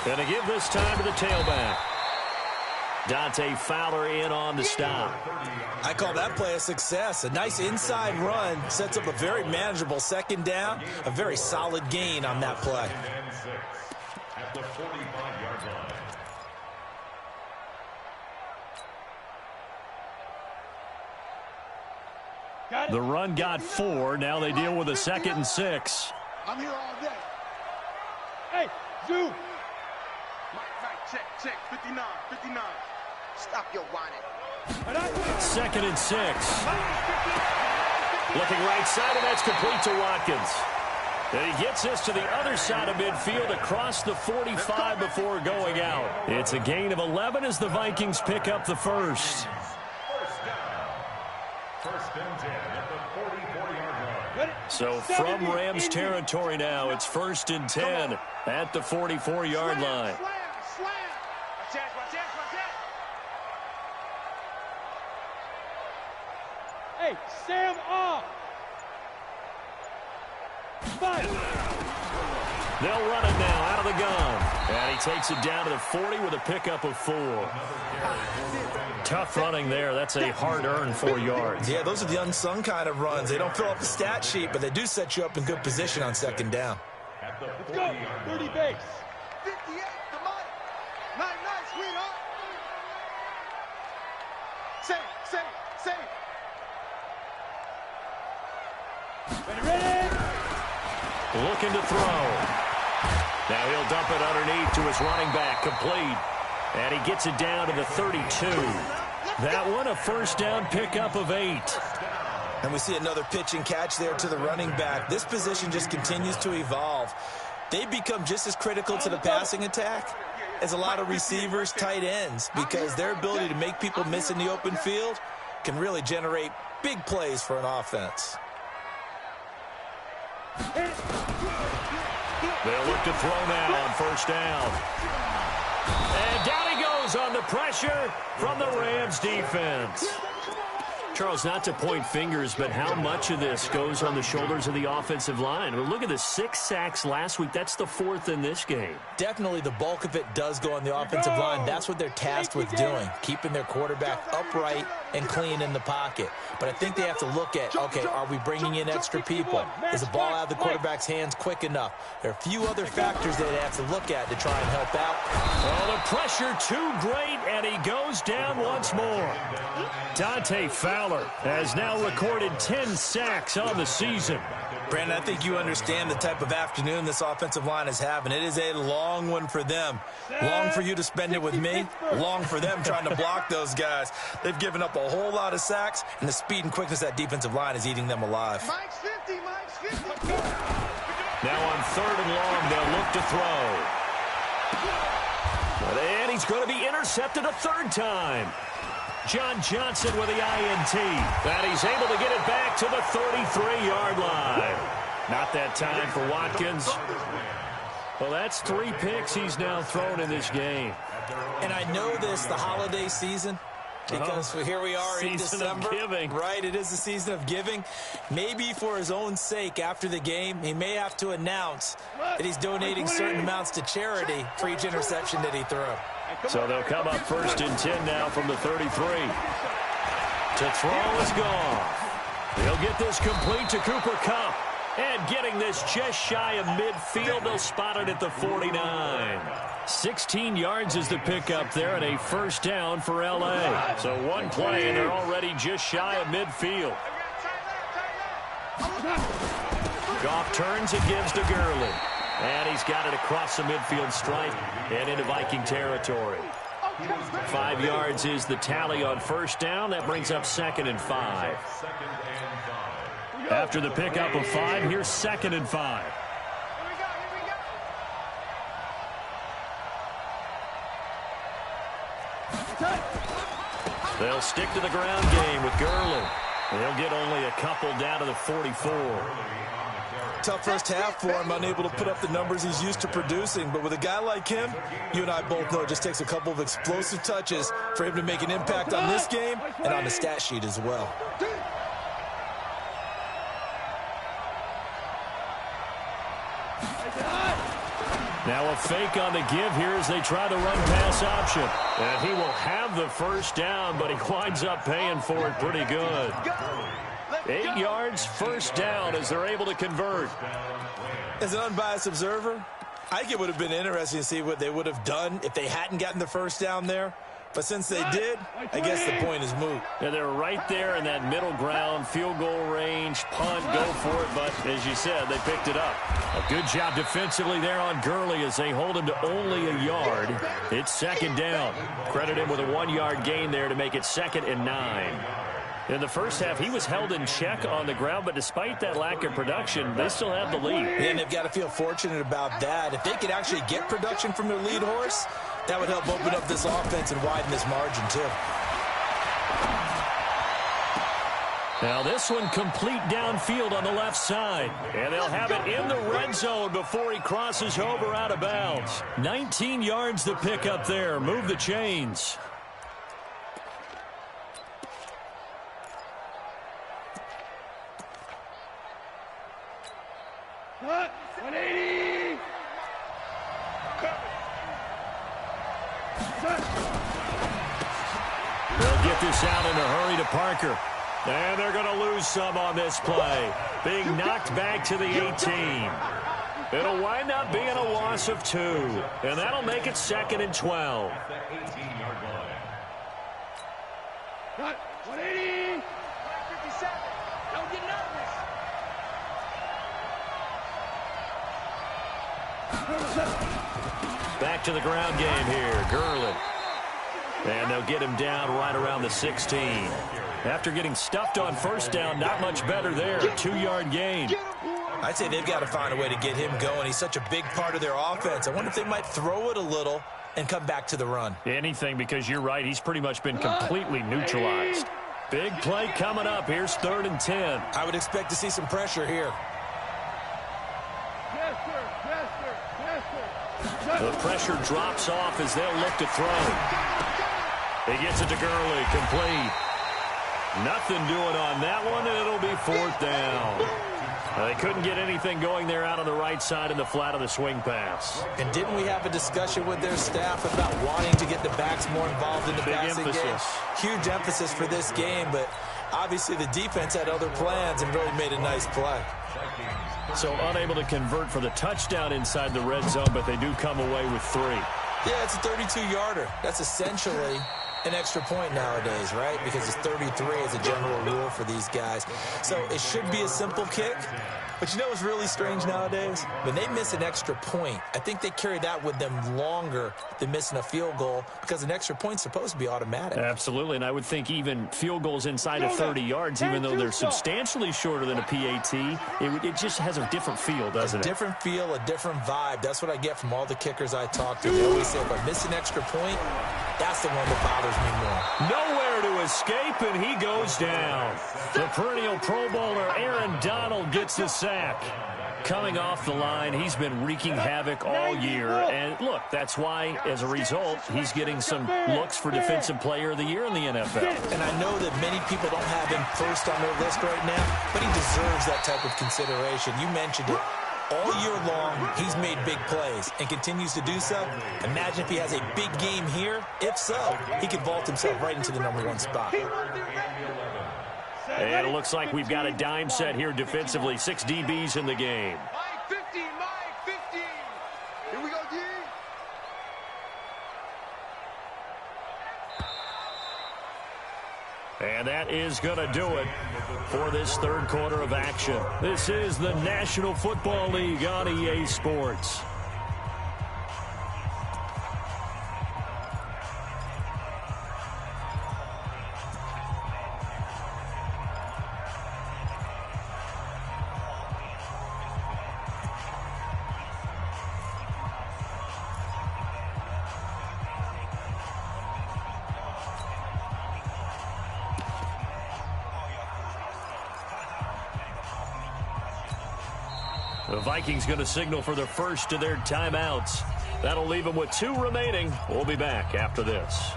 Going to give this time to the tailback. Dante Fowler in on the stop. I call that play a success. A nice inside run sets up a very manageable 2nd down. A very solid gain on that play. At the 45-yard line. The run got 4. Now they deal with a 2nd and 6. I'm here all day. Hey, Zoo. Right, check. 59. Stop your whining. 2nd and 6. Looking right side, and that's complete to Watkins. And he gets this to the other side of midfield across the 45 before going out. It's a gain of 11 as the Vikings pick up the first. First and 10 at the 44-yard line. So from Rams territory now, it's 1st and 10 at the 44-yard line. Slam. Watch out. Hey, Sam off. Fight. They'll run it now out of the gun. And he takes it down to the 40 with a pickup of 4. Tough running there. That's a hard-earned 4 yards. Yeah, those are the unsung kind of runs. They don't fill up the stat sheet, but they do set you up in good position on 2nd down. Let's go. 30 base. 58, come on. Nice, sweetheart. Say. Ready? Looking to throw. Now he'll dump it underneath to his running back, complete. And he gets it down to the 32. That one, a 1st down pickup of 8. And we see another pitch and catch there to the running back. This position just continues to evolve. They become just as critical to the passing attack as a lot of receivers, tight ends, because their ability to make people miss in the open field can really generate big plays for an offense. They'll look to throw now on 1st down. And down he goes on the pressure from the Rams defense. Charles, not to point fingers, but how much of this goes on the shoulders of the offensive line? Well, look at the 6 sacks last week. That's the 4th in this game. Definitely the bulk of it does go on the offensive line. That's what they're tasked with doing, keeping their quarterback upright and clean in the pocket. But I think they have to look at, okay, are we bringing in extra people? Is the ball out of the quarterback's hands quick enough? There are a few other factors they have to look at to try and help out. Oh, the pressure too great, and he goes down once more. Dante Fowler has now recorded 10 sacks on the season. Brandon, I think you understand the type of afternoon this offensive line is having. It is a long one for them. Long for you to spend it with me. Long for them trying to block those guys. They've given up a whole lot of sacks, and the speed and quickness of that defensive line is eating them alive. Mike's 50, Mike's 50. Now on 3rd and long, they'll look to throw. And he's going to be intercepted a 3rd time. John Johnson with the INT. And he's able to get it back to the 33-yard line. Not that time for Watkins. Well, that's 3 picks he's now thrown in this game. And I know this, the holiday season, because here we are in December. Giving. Right, it is the season of giving. Maybe for his own sake after the game, he may have to announce that he's donating certain amounts to charity for each interception that he threw. So they'll come up 1st and 10 now from the 33. To throw is gone. He'll get this complete to Cooper Kupp. And getting this just shy of midfield, they'll spot it at the 49. 16 yards is the pickup there, and a 1st down for L.A. So one play, and they're already just shy of midfield. Goff turns and gives to Gurley. And he's got it across the midfield stripe and into Viking territory. 5 yards is the tally on 1st down. That brings up 2nd and 5. After the pickup of 5, here's 2nd and 5. They'll stick to the ground game with Gurley. They'll get only a couple down to the 44. Tough first half for him, unable to put up the numbers he's used to producing. But with a guy like him, you and I both know it just takes a couple of explosive touches for him to make an impact on this game and on the stat sheet as well. Now a fake on the give here as they try to run pass option. And he will have the 1st down, but he winds up paying for it pretty good. 8 yards, 1st down as they're able to convert. As an unbiased observer, I think it would have been interesting to see what they would have done if they hadn't gotten the 1st down there. But since they did, I guess the point is moot. Yeah, they're right there in that middle ground, field goal range, punt, go for it. But as you said, they picked it up. A good job defensively there on Gurley as they hold him to only a yard. It's 2nd down. Credit him with a 1-yard gain there to make it 2nd and 9. In the first half, he was held in check on the ground, but despite that lack of production, they still have the lead. And they've got to feel fortunate about that. If they could actually get production from their lead horse, that would help open up this offense and widen this margin, too. Now this one complete downfield on the left side. And they'll have it in the red zone before he crosses over out of bounds. 19 yards to pick up there. Move the chains. Cut. 180. They'll get this out in a hurry to Parker. And they're going to lose some on this play. Being knocked back to the 18. It'll wind up being a loss of 2. And that'll make it 2nd and 12. Cut. 180. 57. Don't get nervous. Back to the ground game here. Gurley. And they'll get him down right around the 16. After getting stuffed on 1st down, not much better there. 2-yard gain. I'd say they've got to find a way to get him going. He's such a big part of their offense. I wonder if they might throw it a little and come back to the run. Anything, because you're right. He's pretty much been completely neutralized. Big play coming up. Here's 3rd and 10. I would expect to see some pressure here. Yes, sir. Yes, sir. Yes, sir. The pressure drops off as they'll look to throw. He gets it to Gurley. Complete. Nothing doing on that one, and it'll be 4th down. They couldn't get anything going there out on the right side in the flat of the swing pass. And didn't we have a discussion with their staff about wanting to get the backs more involved in the passing game? Huge emphasis for this game, but obviously the defense had other plans and really made a nice play. So unable to convert for the touchdown inside the red zone, but they do come away with 3. Yeah, it's a 32-yarder. That's essentially an extra point nowadays, right? Because it's 33 as a general rule for these guys. So it should be a simple kick. But you know what's really strange nowadays? When they miss an extra point, I think they carry that with them longer than missing a field goal because an extra point's supposed to be automatic. Absolutely, and I would think even field goals inside of 30 yards, even though they're substantially shorter than a PAT, it just has a different feel, doesn't it? A different feel, a different vibe. That's what I get from all the kickers I talk to. They always say, if I miss an extra point, that's the one that bothers me more. Nowhere to escape, and he goes down. The perennial Pro Bowler Aaron Donald gets the sack. Coming off the line, he's been wreaking havoc all year. And look, that's why, as a result, he's getting some looks for Defensive Player of the Year in the NFL. And I know that many people don't have him first on their list right now, but he deserves that type of consideration. You mentioned it. All year long, he's made big plays and continues to do so. Imagine if he has a big game here. If so, he could vault himself right into the #1 spot. And it looks like we've got a dime set here defensively. 6 DBs in the game. Mike 15, Mike 15. Here we go, D. And that is going to do it for this third quarter of action. This is the National Football League on EA Sports. The Vikings going to signal for the first of their timeouts. That'll leave them with 2 remaining. We'll be back after this.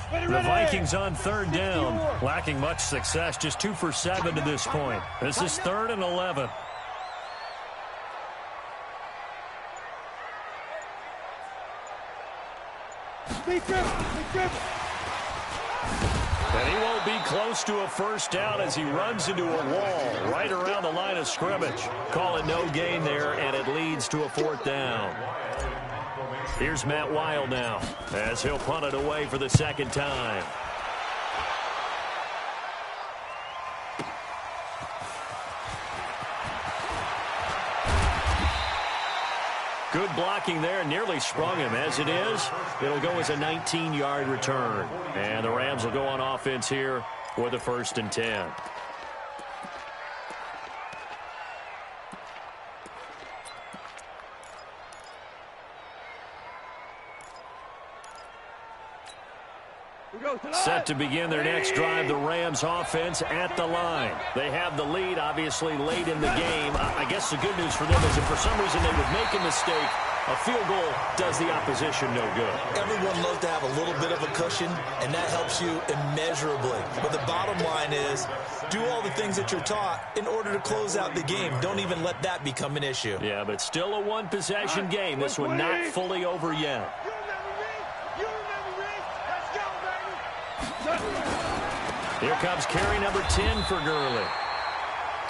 The Vikings on third down, lacking much success, just 2 for 7 to this point. This is 3rd and 11. And he won't be close to a first down as he runs into a wall right around the line of scrimmage. Call it no gain there, and it leads to a 4th down. Here's Matt Wild now as he'll punt it away for the 2nd time. Good blocking there, nearly sprung him. As it is, it'll go as a 19-yard return. And the Rams will go on offense here for the 1st and 10. Set to begin their next drive, the Rams offense at the line. They have the lead, obviously, late in the game. I guess the good news for them is if for some reason they would make a mistake, a field goal does the opposition no good. Everyone loves to have a little bit of a cushion, and that helps you immeasurably. But the bottom line is, do all the things that you're taught in order to close out the game. Don't even let that become an issue. Yeah, but still a one-possession game. This one not fully over yet. Here comes carry number 10 for Gurley.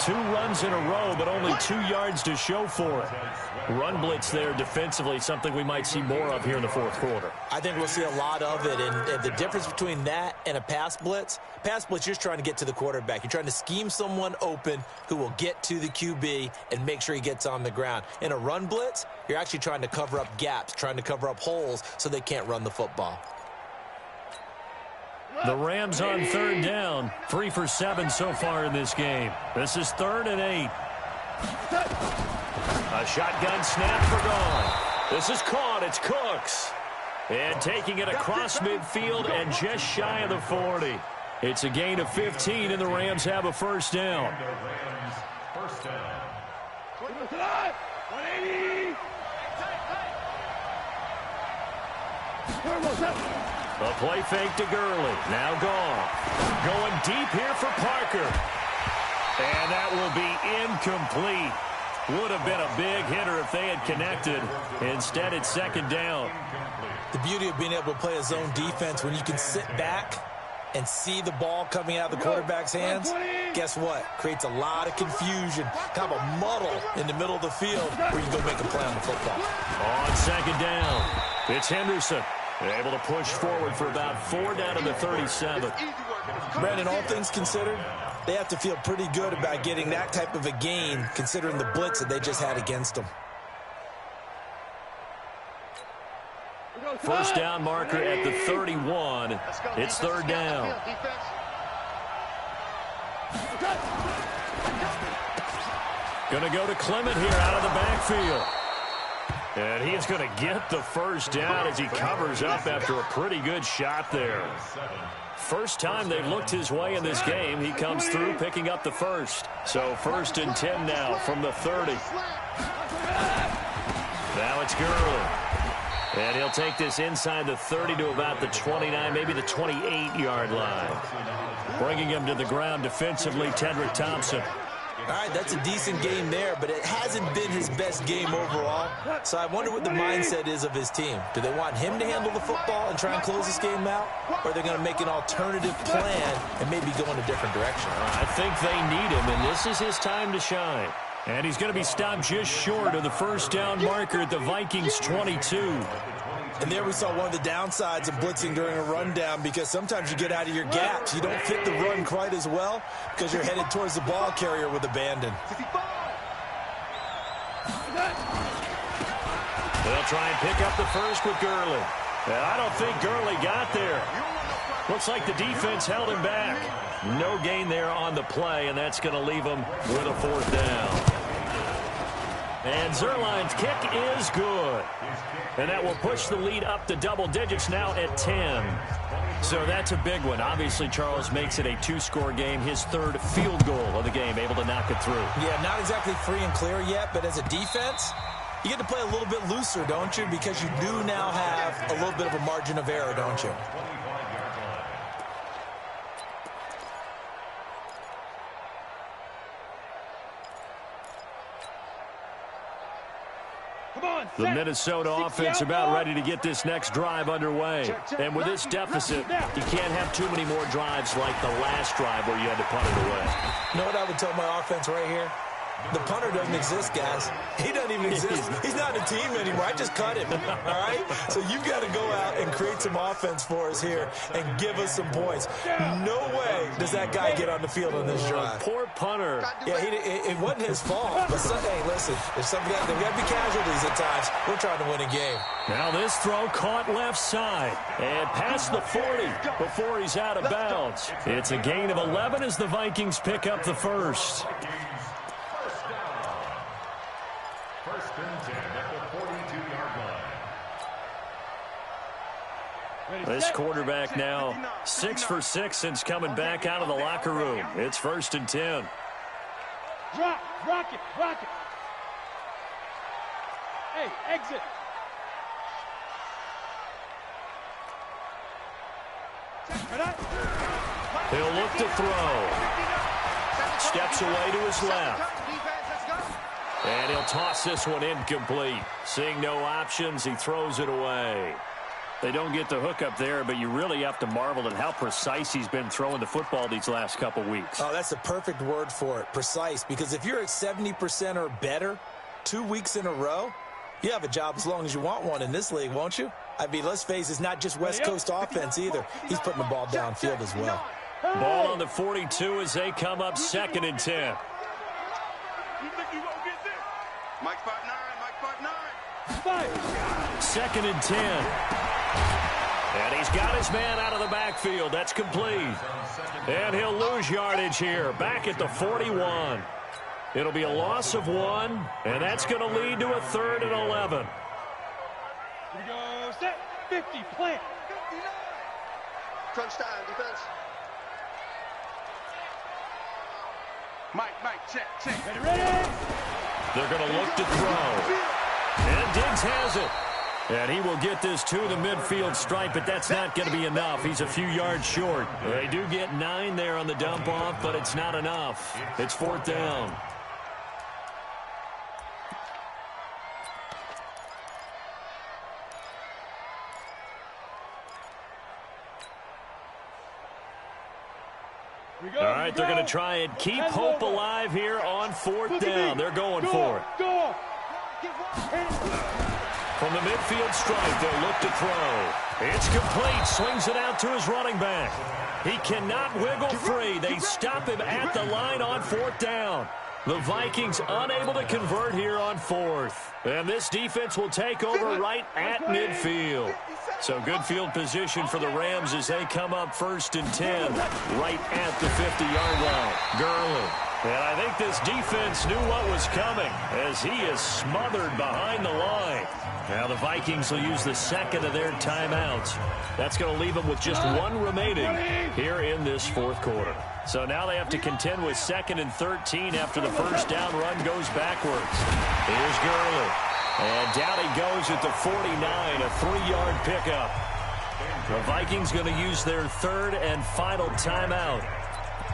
2 runs in a row, but only 2 yards to show for it. Run blitz there defensively, something we might see more of here in the 4th quarter. I think we'll see a lot of it, and the difference between that and a pass blitz, you're just trying to get to the quarterback. You're trying to scheme someone open who will get to the QB and make sure he gets on the ground. In a run blitz, you're actually trying to cover up gaps, trying to cover up holes so they can't run the football. The Rams on 3rd down, 3 for 7 so far in this game. This is 3rd and 8. A shotgun snap for gone. This is caught. It's Cooks. And taking it across midfield and just shy of the 40. It's a gain of 15, and the Rams have a first down. First down. 180. A play fake to Gurley. Now gone. Going deep here for Parker. And that will be incomplete. Would have been a big hitter if they had connected. Instead, it's second down. The beauty of being able to play a zone defense when you can sit back and see the ball coming out of the quarterback's hands, guess what? Creates a lot of confusion, kind of a muddle in the middle of the field where you go make a play on the football. On second down, it's Henderson. Able to push forward for about 4 down to the 37. Brandon, all things considered, they have to feel pretty good about getting that type of a gain considering the blitz that they just had against them. First down marker at the 31. It's third down. Going to go to Clement here out of the backfield. And he is going to get the first down as he covers up after a pretty good shot there. First time they've looked his way in this game. He comes through picking up the first. So first and 10 now from the 30. Now it's Gurley. And he'll take this inside the 30 to about the 29, maybe the 28-yard line. Bringing him to the ground defensively, Tedrick Thompson. All right, that's a decent game there, but it hasn't been his best game overall. So I wonder what the mindset is of his team. Do they want him to handle the football and try and close this game out? Or are they going to make an alternative plan and maybe go in a different direction? I think they need him, and this is his time to shine. And he's going to be stopped just short of the first down marker at the Vikings 22. And there we saw one of the downsides of blitzing during a rundown, because sometimes you get out of your gaps. You don't fit the run quite as well because you're headed towards the ball carrier with abandon. They'll try and pick up the first with Gurley. And I don't think Gurley got there. Looks like the defense held him back. No gain there on the play, and that's going to leave him with a fourth down. And Zerline's kick is good. And that will push the lead up to double digits now at 10. So that's a big one. Obviously, Charles makes it a 2-score game. His third field goal of the game, able to knock it through. Yeah, not exactly free and clear yet, but as a defense, you get to play a little bit looser, don't you? Because you do now have a little bit of a margin of error, don't you? The Minnesota offense about ready to get this next drive underway. And with this deficit, you can't have too many more drives like the last drive where you had to punt it away. You know what I would tell my offense right here? The punter doesn't exist, guys. He doesn't even exist. He's not a team anymore. I just cut him, all right? So you've got to go out and create some offense for us here and give us some points. No way does that guy get on the field on this drive. Poor punter. Yeah, it wasn't his fault. But hey, listen, there's there's got to be casualties at times. We're trying to win a game. Now this throw caught left side and past the 40 before he's out of bounds. It's a gain of 11 as the Vikings pick up the first. First and 10 at the 42-yard line. This quarterback now 6 for 6 since coming back out of the locker room. It's first and 10. Drop, rock it. Hey, exit. He'll look to throw. Steps away to his left. And he'll toss this one incomplete. Seeing no options, he throws it away. They don't get the hook up there, but you really have to marvel at how precise he's been throwing the football these last couple weeks. Oh, that's the perfect word for it, precise. Because if you're at 70% or better 2 weeks in a row, you have a job as long as you want one in this league, won't you? I mean, let's face it, it's not just West Coast offense either. He's putting the ball downfield as well. Ball on the 42 as they come up second and 10. You think you won't get this? Mike 5'9", Second and 10. And he's got his man out of the backfield. That's complete. And he'll lose yardage here. Back at the 41. It'll be a loss of 1, and that's going to lead to a 3rd and 11. Here we go, set. 50, plant. Crunch time, defense. Mike, check. Ready? They're going to look to throw. And Diggs has it. And he will get this to the midfield stripe, but that's not going to be enough. He's a few yards short. They do get 9 there on the dump off, but it's not enough. It's 4th down. All right, they're going to try and keep hope alive here on 4th down. They're going for it. Go. From the midfield stripe, they'll look to throw. It's complete. Swings it out to his running back. He cannot wiggle free. They stop him at the line on 4th down. The Vikings unable to convert here on 4th. And this defense will take over right at midfield. So good field position for the Rams as they come up 1st and 10 right at the 50-yard line. Gurley. And I think this defense knew what was coming as he is smothered behind the line. Now the Vikings will use the 2nd of their timeouts. That's going to leave them with just 1 remaining here in this 4th quarter. So now they have to contend with 2nd and 13 after the first down run goes backwards. Here's Gurley. And down he goes at the 49, a 3-yard pickup. The Vikings going to use their 3rd and final timeout.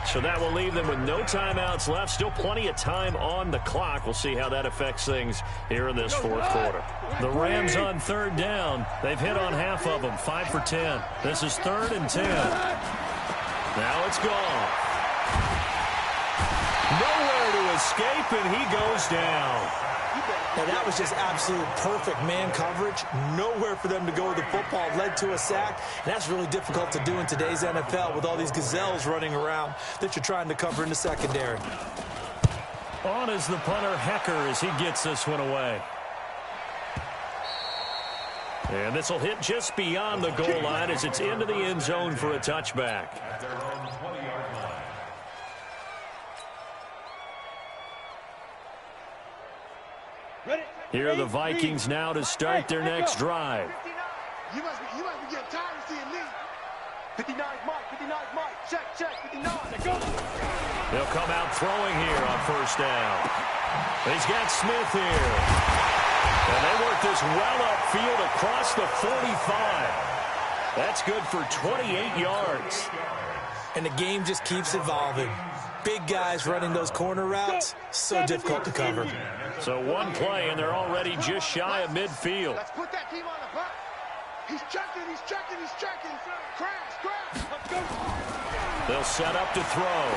So that will leave them with no timeouts left. Still plenty of time on the clock. We'll see how that affects things here in this 4th quarter. The Rams on 3rd down. They've hit on half of them, 5 for 10. This is 3rd and 10. Now it's gone. Nowhere to escape, and he goes down. Now, that was just absolute perfect man coverage. Nowhere for them to go with the football. Led to a sack. And that's really difficult to do in today's NFL with all these gazelles running around that you're trying to cover in the secondary. On is the punter, Hecker, as he gets this one away. And this will hit just beyond the goal line as it's into the end zone for a touchback. Here are the Vikings now to start their next drive. You must be getting tired of seeing me. 59's Mike. Check, 59. They'll come out throwing here on 1st down. He's got Smith here. And they work this well upfield across the 45. That's good for 28 yards. And the game just keeps evolving. Big guys running those corner routes, so difficult to cover. So 1 play, and they're already just shy of midfield. Let's put that team on the bus. He's checking. Crash. Let's go. They'll set up to throw.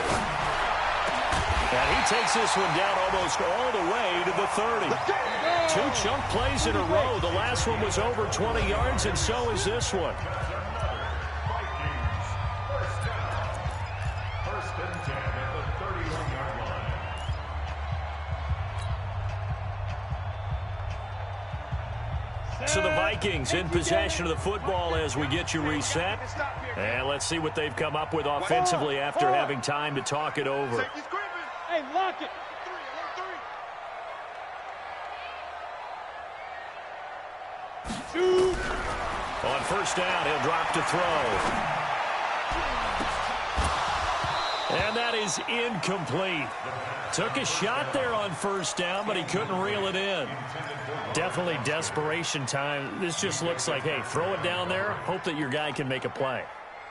And he takes this one down almost all the way to the 30. 2 chunk plays in a row. The last one was over 20 yards, and so is this one. So the Vikings in possession of the football as we get you reset. And let's see what they've come up with offensively after having time to talk it over. Hey, lock it. Shoot. On 1st down, he'll drop to throw. And that is incomplete. Took a shot there on 1st down, but he couldn't reel it in. Definitely desperation time. This just looks like, hey, throw it down there, hope that your guy can make a play.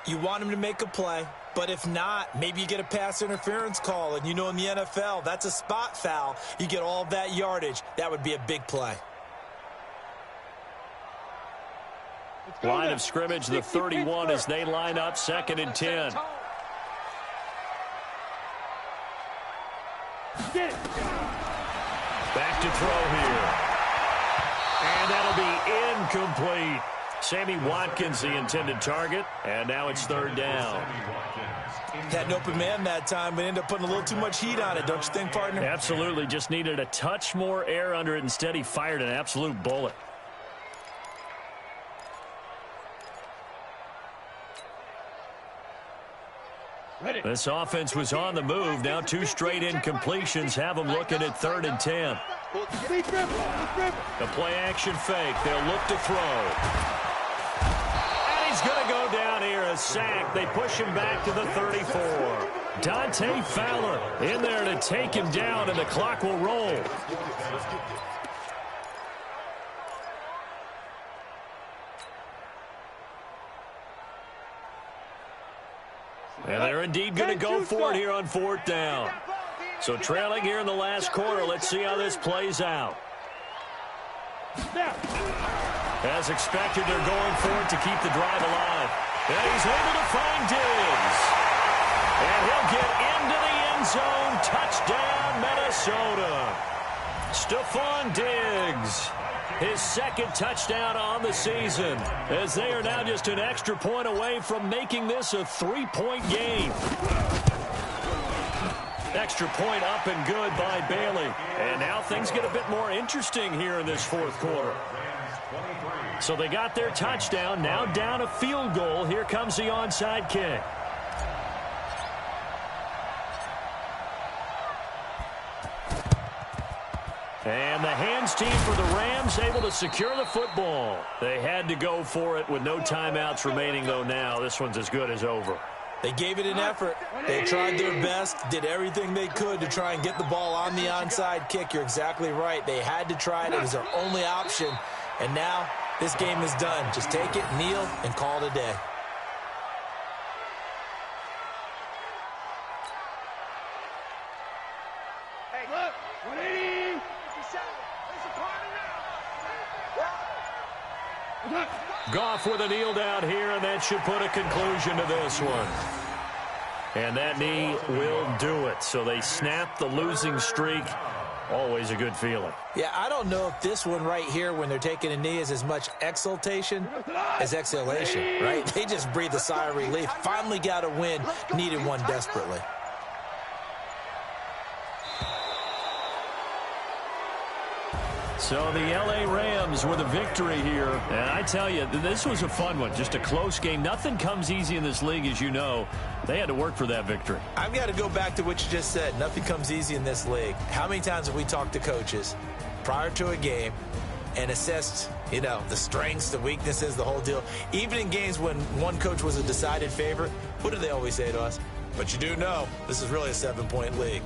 You want him to make a play, but if not, maybe you get a pass interference call. And you know in the NFL, that's a spot foul. You get all of that yardage. That would be a big play. Line of scrimmage, the 31 as they line up 2nd and 10. Back to throw here. And that'll be incomplete. Sammy Watkins, the intended target, and now it's 3rd down. Had an open man that time, but ended up putting a little too much heat on it, don't you think, partner? Absolutely. Just needed a touch more air under it. Instead, he fired an absolute bullet. This offense was on the move. Now 2 straight incompletions have them looking at 3rd and 10. The play action fake. They'll look to throw. he's going to go down here, a sack. They push him back to the 34. Dante Fowler in there to take him down, and the clock will roll. And they're indeed going to go for it here on 4th down. So trailing here in the last quarter. Let's see how this plays out. As expected, they're going for it to keep the drive alive. And he's able to find Diggs. And he'll get into the end zone. Touchdown, Minnesota. Stephon Diggs. His second touchdown on the season, as they are now just an extra point away from making this a 3-point game. Extra point up and good by Bailey. And now things get a bit more interesting here in this 4th quarter. So they got their touchdown, now down a field goal. Here comes the onside kick. And the hands team for the Rams able to secure the football. They had to go for it with no timeouts remaining, though now. This one's as good as over. They gave it an effort. They tried their best, did everything they could to try and get the ball on the onside kick. You're exactly right. They had to try it. It was their only option. And now this game is done. Just take it, kneel, and call it a day. Goff with a kneel down here, and that should put a conclusion to this one. And that knee will do it. So they snap the losing streak. Always a good feeling. Yeah, I don't know if this one right here, when they're taking a knee, is as much exultation as exhalation, right? They just breathe a sigh of relief. Finally got a win. Needed one desperately. So the L.A. Rams with a victory here. And I tell you, this was a fun one. Just a close game. Nothing comes easy in this league, as you know. They had to work for that victory. I've got to go back to what you just said. Nothing comes easy in this league. How many times have we talked to coaches prior to a game and assessed, you know, the strengths, the weaknesses, the whole deal? Even in games when one coach was a decided favorite, what do they always say to us? But you do know this is really a 7-point league.